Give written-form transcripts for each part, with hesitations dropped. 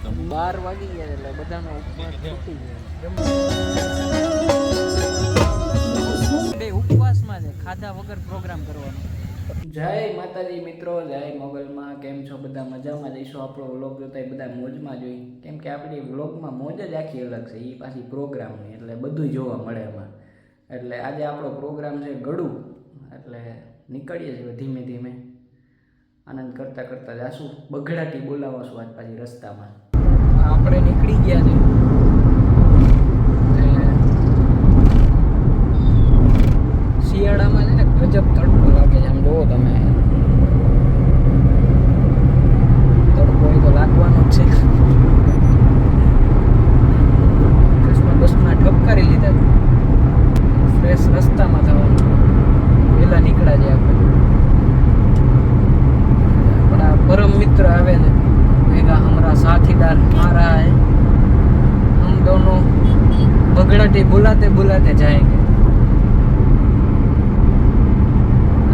12 વાગી ગયા એટલે બધાનો ઉપવાસ તૂટી ગયો. બે ઉપવાસમાં છે, ખાધા વગર પ્રોગ્રામ કરવાનો. જય માતાજી મિત્રો, જય મોગલમાં. કેમ છો બધા? મજામાં જઈશું. આપણો વ્લોગ જોતા બધા મોજમાં જોઈ, કેમ કે આપણી વ્લોગમાં મોજ જ આખી અલગ છે. એ પાછી પ્રોગ્રામની એટલે બધું જોવા મળે એમાં. એટલે આજે આપણો પ્રોગ્રામ છે ગળું, એટલે નીકળીએ છીએ ધીમે ધીમે. આનંદ કરતાં કરતાં જાશું. બગડાટી બોલાવશું આજ પાછી રસ્તામાં. આપણે નીકળી ગયા છે. શિયાળામાં છે ને ગજબ તડકો લાગે છે. આમ જોવો તમે, તડકો એ તો લાગવાનો જ છે. બસમાં ઠપકારી લીધા, ફ્રેશ રસ્તામાં થવાનું. વહેલા નીકળ્યા છે આપણે. આપણા પરમ મિત્ર આવે છે ભેગા, હમરા સાથીદાર મારા હે. हम दोनों बगड़ाटी बुलाते बुलाते जाएंगे.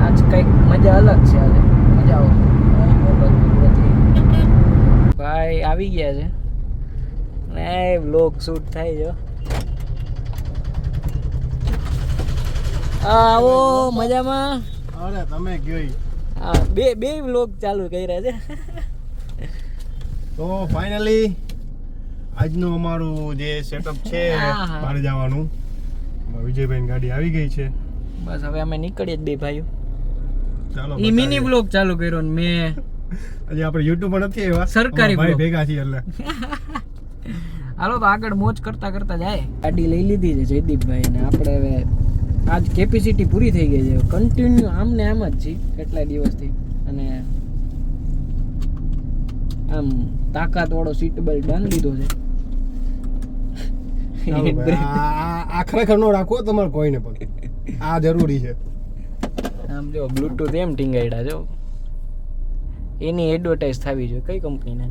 आज કંઈક મજા અલગ છે. આજે મજા આવશે. ભાઈ આવી ગયા છે ને વ્લોગ શૂટ થાય છે. આવો મજામાં. અરે તમે ગયો હા, બે વ્લોગ ચાલુ કર્યા છે. તો ફાઇનલી આજનું અમારું જે સેટઅપ છે બહાર જવાનું, વિજયભાઈ ગાડી આવી ગઈ છે. બસ હવે અમે નીકળીએ જ બે ભાઈઓ. ચાલો ઈ મિની વ્લોગ ચાલુ કર્યો ને મેં. હજી આપણે યુટ્યુબ પર નથી આવ્યા, સરકારી ભાઈ vlog. ભેગા છીએ એટલે. હાલો તો આગળ મોજ કરતા કરતા જાય. ગાડી લઈ લીધી છે જયદીપભાઈ ને આપણે હવે. આજ કેપેસિટી પૂરી થઈ ગઈ છે. કન્ટિન્યુ આમ ને આમ જ છે કેટલા દિવસથી. અને આમ તાકાત વાળો સીટ બેલ્ટ બાંધી લીધો છે. આ ખરેખર નો રાખો તમારે કોઈને પણ, આ જરૂરી છે. આમ જો બ્લૂટૂથ એમ ટીંગાડ્યા જો. એની એડવર્ટાઇઝ થવી જોઈએ. કઈ કંપનીને?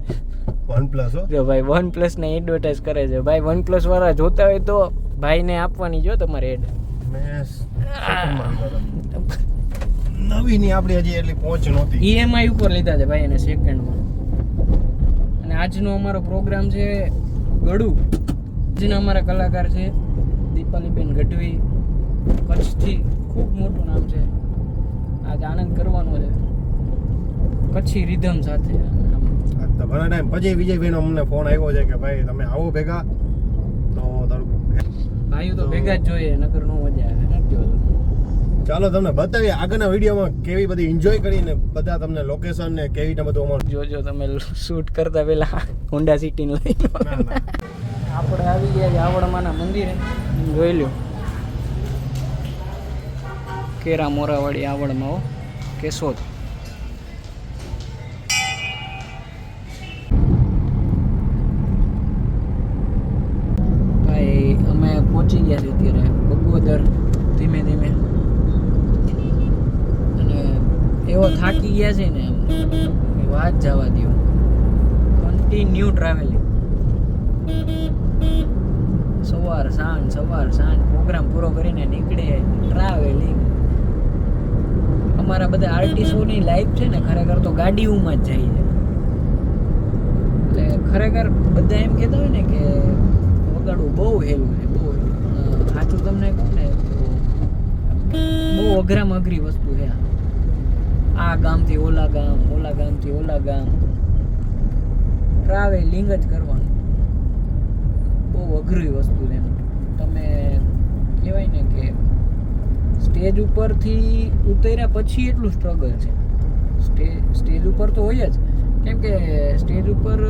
OnePlus હો. જો ભાઈ OnePlus ને એડવર્ટાઇઝ કરે છે. ભાઈ OnePlus વાળા જોતા હોય તો ભાઈને આપવાની જો તમારે એડ. નવી ની આપણી હજી એટલી પહોંચ નહોતી. EMI ઉપર લીધા છે ભાઈ એને સેકન્ડમાં. અને આજનો અમારો પ્રોગ્રામ છે ગળું. આજના અમારા કલાકાર છે દીપાલીબેન ગઢવી, કચ્છથી. ખૂબ મોટું નામ છે. આજ આનંદ કરવાનો છે કચ્છી રિધમ સાથે. ઘણા ટાઈમ પછી વિજયભાઈનો અમને ફોન આવ્યો છે કે ભાઈ તમે આવો ભેગા. તો ભાઈઓ તો ભેગા જ જોઈએ, નકર નો મજા આવે. શું કહો છો? ચાલો તમને બતાવીએ આગળના વિડીયોમાં કેવી બધી એન્જોય કરીને બધા તમને લોકેશન ને કેવી રીતે બધું અમારું જોજો તમે શૂટ કરતા પહેલા હોન્ડા સિટી લઈ લો. આપણે આવી ગયા છે આવડમાના મંદિરે. જોઈ લ્યો કેરા મોરાવાળી આવડમાં હો, કેશોદ. ભાઈ અમે પહોંચી ગયા છે અત્યારે બગોદર ધીમે ધીમે. અને એવો થાકી ગયા છે ને એમ વાત જવા દો. કન્ટિન્યુ ટ્રાવેલિંગ, સવાર સાંજ પ્રોગ્રામ પૂરો કરીને નીકળે ટ્રાવેલિંગ. અમારા બધા આર્ટિસ્ટોની લાઈફ છે ને ખરેખર તો ગાડીઓમાં જ જાય છે. એટલે ખરેખર બધા એમ કહેતા હોય ને કે વગાડવું બહુ હેલું છે, બહુ સાચું તમને કહું ને બહુ અઘરામાં અઘરી વસ્તુ છે. આ ગામથી ઓલા ગામ, ઓલા ગામથી ઓલા ગામ ટ્રાવેલિંગ જ કરવાનું બહુ અઘરી વસ્તુ છે. તમે કહેવાય ને કે સ્ટેજ ઉપરથી ઉતર્યા પછી એટલું સ્ટ્રગલ છે. સ્ટેજ ઉપર તો હોય જ, કેમ કે સ્ટેજ ઉપર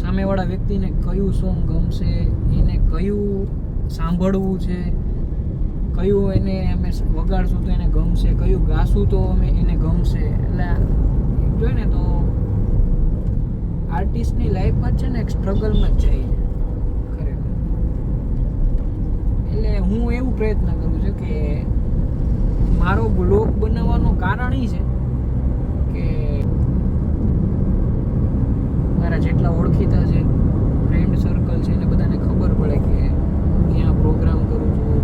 સામેવાળા વ્યક્તિને કયું સોંગ ગમશે, એને કયું સાંભળવું છે, કયું એને અમે વગાડશું તો એને ગમશે, કયું ગાશું તો અમે એને ગમશે. એટલે જોઈએ ને તો આર્ટિસ્ટની લાઈફમાં છે ને એક સ્ટ્રગલમાં જ જાય છે ખરેખર. એટલે હું એવું પ્રયત્ન કરું છું કે મારો બ્લોગ બનાવવાનું કારણ એ છે કે મારા જેટલા ઓળખીતા છે, ફ્રેન્ડ સર્કલ છે, એને બધાને ખબર પડે કે ક્યાં પ્રોગ્રામ કરું છું,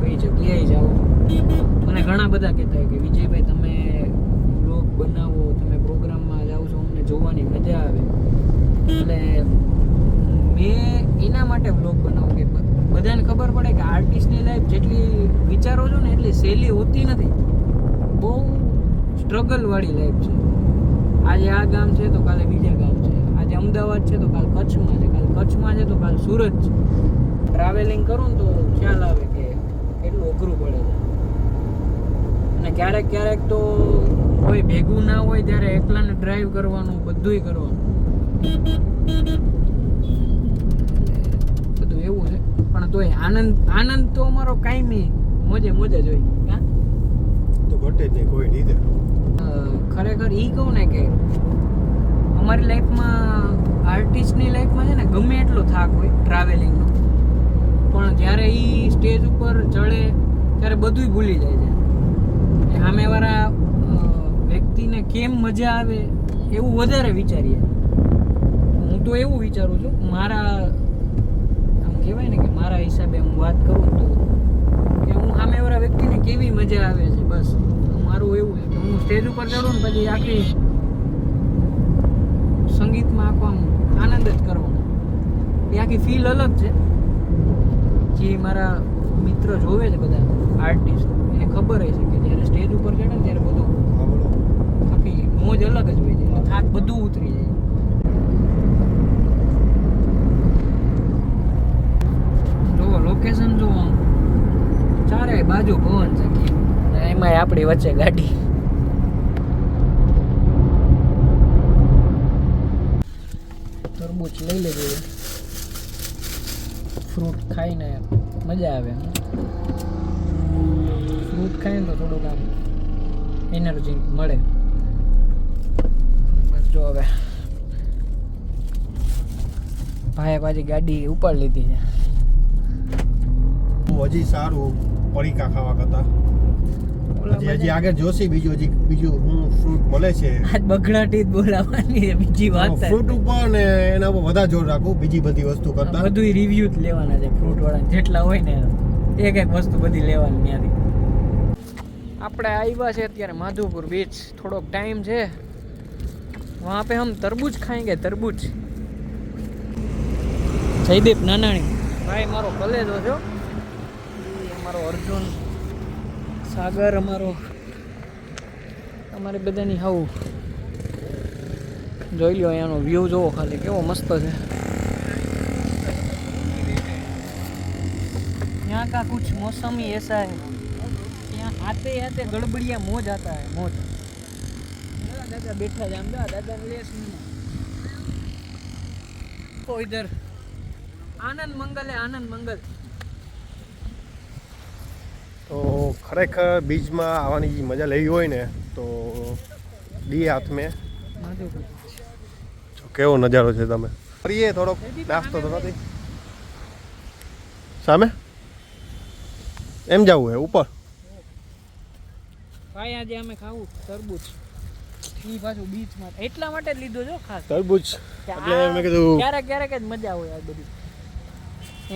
કઈ જગ્યાએ જાઉં છું. મને ઘણા બધા કહેતા હોય કે વિજયભાઈ તમે બ્લોગ બનાવો, તમે પ્રોગ્રામમાં જાઓ છો, અમને જોવાની મજા આવે. એટલે મેં એના માટે વ્લોગ બનાવું કે બધાને ખબર પડે કે આર્ટિસ્ટની લાઈફ જેટલી વિચારો છો ને એટલી સહેલી હોતી નથી. બહુ સ્ટ્રગલવાળી લાઈફ છે. આજે આ ગામ છે તો કાલે બીજા ગામ છે, આજે અમદાવાદ છે તો કાલે કચ્છમાં છે, કાલે કચ્છમાં છે તો કાલે સુરત છે. ટ્રાવેલિંગ કરું ને તો ખ્યાલ આવે કે એટલું અઘરું પડે છે. અને ક્યારેક ક્યારેક તો કોઈ ભેગું ના હોય ત્યારે એકલાને ડ્રાઈવ કરવાનું, બધુંય કરવાનું, બધું એવું છે. પણ તોય આનંદ તો અમારો કાયમી મોજે મોજે જ હોય. હા તો ઘટે જ નહીં કોઈ રીતે. ખરેખર ઈ કહું ને કે અમારી લાઈફમાં, આર્ટિસ્ટની લાઈફમાં છે ને ગમે એટલો થાક હોય ટ્રાવેલિંગનો, પણ જ્યારે ઈ સ્ટેજ ઉપર ચડે ત્યારે બધુંય ભૂલી જાય છે. સામેવાળા વ્યક્તિને કેમ મજા આવે એવું વધારે વિચારીએ. હું તો એવું વિચારું છું, મારા આમ કહેવાય ને કે મારા હિસાબે હું વાત કરું તો કે હું સામેવાળા વ્યક્તિને કેવી મજા આવે છે, બસ મારું એવું છે કે હું સ્ટેજ ઉપર ચડું ને પછી આખી સંગીતમાં આખો આમ આનંદ જ કરવાનો. એ આખી ફીલ અલગ છે. જે મારા મિત્ર જોવે છે બધા આર્ટિસ્ટ, એને ખબર હશે કે જ્યારે સ્ટેજ ઉપર ચડે ને ત્યારે બધું આખી મોજ અલગ જ હોય છે, થાક બધું ઉતરી જાય. જુઓ લોકેશન જુઓ, ચારે બાજુ ભવન છે, એમાંય આપણી વચ્ચે ગાડી. તરબૂચ લઈ લેજો, ફ્રૂટ ખાઈને મજા આવે. ફ્રૂટ ખાઈને તો થોડુંક આમ એનર્જી મળે. બસ જો હવે ભાઈએ પાછી ગાડી ઉપાડી લીધી છે. હજી સારું પડીકા ખાવા કરતા. હજી આગળ જોશી બીજું હું ફ્રૂટ મળે છે. આજ બગડાટી જ બોલાવવાની છે, બીજી વાત ફ્રૂટ ઉપર ને એના ઉપર વધારે જોર રાખું બીજી બધી વસ્તુ કરતા. બધું રિવ્યુ જ લેવાના છે ફ્રૂટ વાળા, જેટલા હોય ને એક એક વસ્તુ બધી લેવાની ત્યાંથી. આપણે આવ્યા છે અત્યારે માધુપુર બીચ. થોડોક ટાઈમ છે, વહાં પે હમ તરબૂચ ખાएंगे, તરબૂચ. જયદીપ નાનાણી ભાઈ મારો કલેજો છો, અમારો અર્જુન, સાગર અમારો, અમારી બધાની હાવ જોઈ લો. અહીંયાનો વ્યૂ જોવો ખાલી કેવો મસ્ત છે. यहाँ का कुछ मौसम ही ऐसा है, यहाँ आते आते गड़बड़िया मौज आता है, मौज. दादा बैठा जाम दादा लेस तो इधर आनंद मंगल है, आनंद मंगल. તો ખરેખર બીચમાં આવવાની મજા લેવી હોય ને તો દી હાથ મેં જો કેવો નજારો છે. તમે કરીએ થોડોક નાસ્તો તો નથી સામે એમ જવું હે ઉપર. ભાઈ આજે અમે ખાવું તરબૂચ, ઈ પાછું બીચમાં એટલા માટે જ લીધો છો ખાસ તરબૂચ. એટલે મેં કીધું ક્યારેક ક્યારેક જ મજા હોય આ બધી.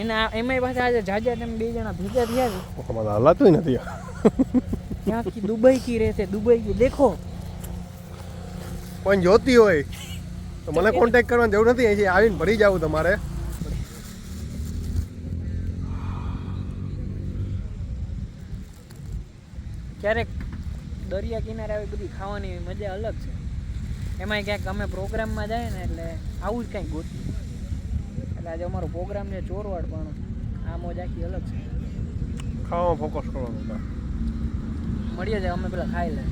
એના એમાંય પાછા આજે જાજા તમે બે જણા ભેગા થયા છે. અમારે હાલાતું નથી. यहाँ की दुबई की रहते, दुबई की देखो. કોઈ જોતી હોય તો મને કોન્ટેક્ટ કરવાની જરૂર નથી, અહીંથી આવીને ભરી જવું તમારે. ક્યારેક દરિયા કિનારે આવી બધી ખાવાની મજા અલગ છે. એમાંય ક્યાંક અમે પ્રોગ્રામમાં જાય ને એટલે આવું જ કંઈક ગોતીએ. એટલે આજે અમારો પ્રોગ્રામ છે ચોરવાડ, પણ આ મોજ આખી અલગ છે. ખાવામાં ફોકસ કરવાનું. મળીએ જાય અમે પેલા ખાઈ લે.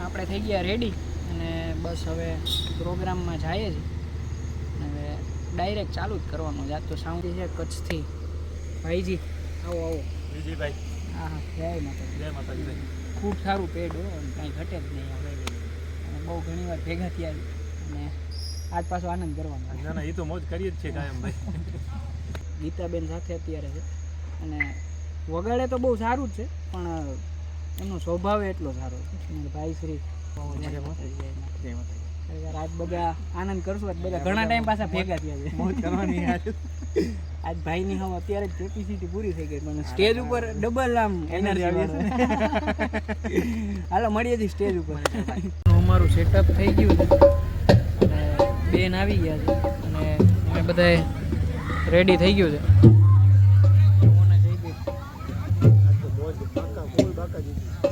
આપણે થઈ ગયા રેડી અને બસ હવે પ્રોગ્રામમાં જઈએ છીએ. હવે ડાયરેક્ટ ચાલુ જ કરવાનું. આજ તો સાઉન્ડ છે કચ્છથી. ભાઈજી આવો આવો. વિજયભાઈ. હા હા, જય માતાજી. જય માતાજી. ખૂબ સારું પેડ હોય, કાંઈ ઘટે જ નહીં. આપણે અને બહુ ઘણી વાર ભેગા થયા અને આજ પાછો આનંદ કરવાનો. ના ના, એ તો મોજ કરીએ જ છે કાયમ ભાઈ. ગીતાબેન સાથે અત્યારે છે અને વગાડે તો બહુ સારું જ છે, પણ એમનો સ્વભાવ એટલો સારો છે. ભાઈ શ્રી આજ બધા આનંદ કરશું. આજ બધા ઘણા ટાઈમ પાછા ભેગા થયા છે, મોજ કરવાની. આજ ભાઈની હવે અત્યારે જ કેપેસિટી પૂરી થઈ ગઈ, પણ સ્ટેજ ઉપર ડબલ આમ એનર્જી આવે. હાલો મળીએ છીએ સ્ટેજ ઉપર. અમારું સેટઅપ થઈ ગયું છે અને બેન આવી ગયા છે અને અમે બધાએ રેડી થઈ ગયું છે.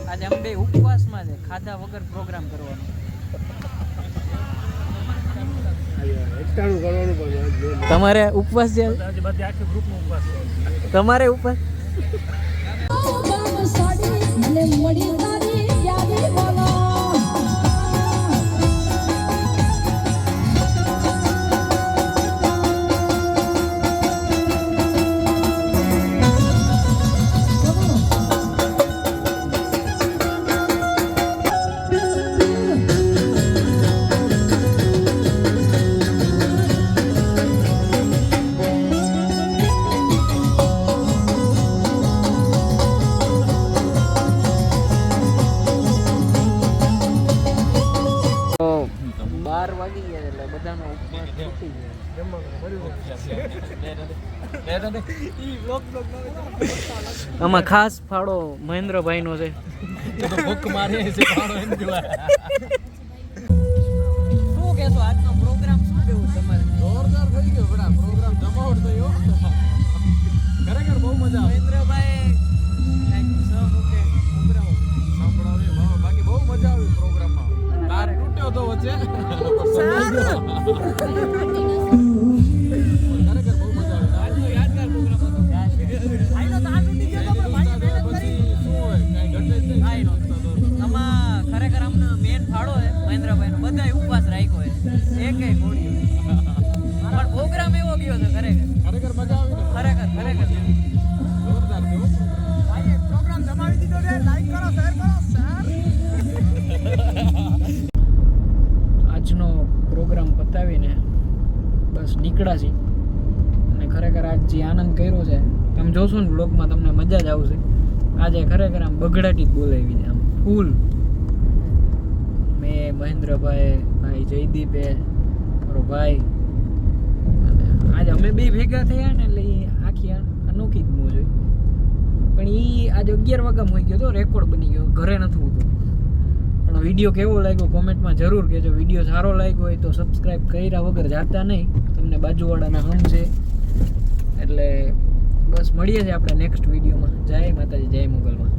આજે અમે બે ઉપવાસમાં છે, ખાધા વગર પ્રોગ્રામ કરવાનો. તમારે ઉપવાસ છે? તમારે ઉપવાસ? વાગી ગયા એટલે બધાનો ઉપવાસ તૂટી ગયો. આમાં ખાસ ફાળો મહેન્દ્રભાઈ નો છે. ભૂખ મારે છે ફાળો એન્જોય. શું કહેશો આજનો પ્રોગ્રામ શું કેવું તમારે? જોરદાર થઈ ગયો બડા પ્રોગ્રામ જમાવટ થયો. ખરેખર બહુ મજા આવી. મહેન્દ્રભાઈ બાકી બહુ મજા આવી પ્રોગ્રામમાં. તાર તૂટ્યો તો વચ્ચે. બધાય ઉપવાસ રાખ્યો છે, એકે ઘોડી પણ પ્રોગ્રામ એવો ગયો છે. ખરેખર મજા આવી ને. ખરેખર જોરદાર થયો. ભાઈ પ્રોગ્રામ જમાવી દીધો છે. લાઈક કરો, શેર કરો, આજનો પ્રોગ્રામ પતાવીને બસ નીકળ્યા છીએ અને ખરેખર આજ જે આનંદ કર્યો છે તમે જોશો ને બ્લોગમાં તમને મજા જ આવશે. આજે ખરેખર આમ બગડાટી જ બોલાવી છે, આમ ફૂલ. મેં મહેન્દ્રભાઈ, ભાઈ જયદીપે, મારો ભાઈ, અને આજે અમે બે ભેગા થયા ને એટલે એ આખી અનોખી જ મોજ હોય. પણ એ આજે 11 વાગ્યામાં હોઈ ગયો હતો, રેકોર્ડ બની ગયો, ઘરે નથી હોતું. પણ વિડીયો કેવો લાગ્યો કોમેન્ટમાં જરૂર કહેજો. વિડીયો સારો લાગ્યો હોય તો સબસ્ક્રાઈબ કર્યા વગર જાતા નહીં, તમને બાજુવાળાના હમ છે. એટલે બસ મળીએ છીએ આપણે નેક્સ્ટ વિડીયોમાં. જય માતાજી, જય મોગલમાં.